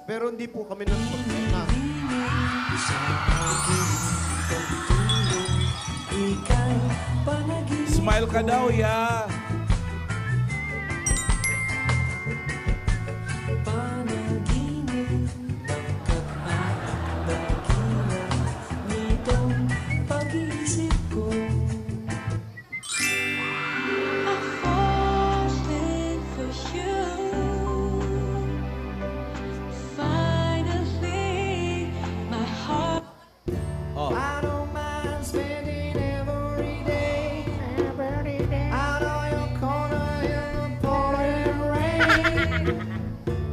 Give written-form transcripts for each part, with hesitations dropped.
Pero hindi po kami nagpagkita. Smile ka daw, ya. Oh. I don't mind spending every day out on your corner in the pouring rain.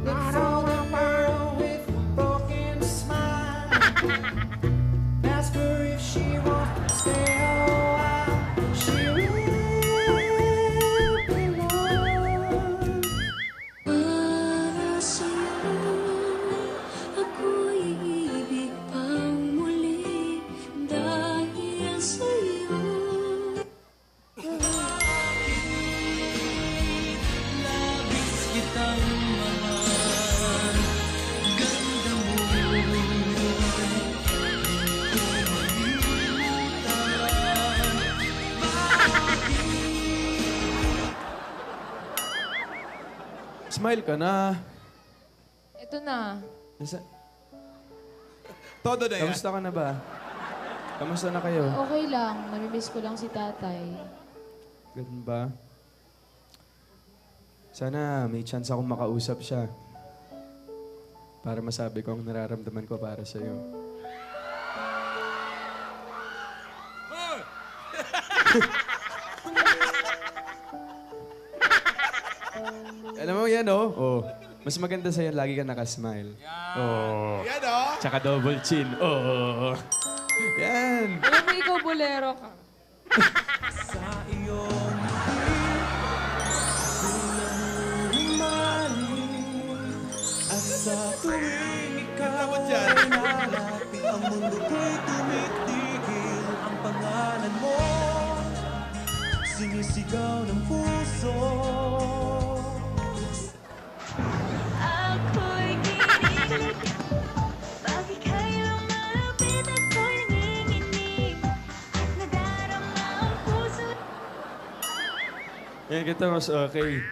Look for the girl with a broken smile. Ask her if she wants to stay a while. She will be loved. Para sa'yo, ako'y iibig pang muli dahil sa'yo. Labis kitang mahal, ganda mo. Smile ka na. Ito na. Todo na yan. Kamusta ka na ba? Kamusta na kayo? Okay lang. Namimiss ko lang si tatay. Ganun ba? Sana may chance akong makausap siya. Para masabi ko ang nararamdaman ko para sa'yo. Alam mo yan, oh. Oh. Mas maganda sa'yo, lagi ka nakasmile. Oh. Yan, oh. Tsaka double chin. Oh. Yan. Alam mo, ikaw bolero ka. At sa tuwing ikaw Dapat yan. ay nalapit, ang mundo ko'y tumitigil. Ang pangalan mo, sinisigaw ng puso. Ako'y kinikilig, pag ika'y lumalapit ako'y nanginginig, at nadarama ang puso. Yan kita mas okay.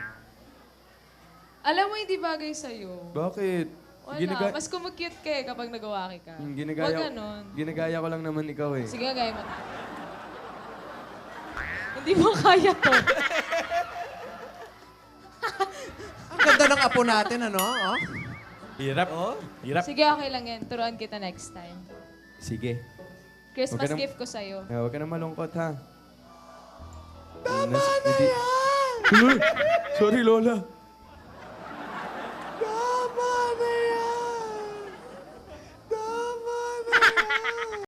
Alam mo, hindi bagay sa'yo. Bakit? Wala. Mas kumukute ka eh kapag nagawaki ka. Ginagaya, Huwag ganon. ginagaya ko lang naman ikaw eh. Sige, gaya mo. Hindi mo kaya to. Ang ganda ng apo natin, ano? Oh? Hirap. Hirap. Sige, okay lang yan. Turuan kita next time. Sige. Christmas Huwag ka na- gift ko sa'yo. Huwag ka na malungkot, ha? Tama na yan! Sorry, Lola.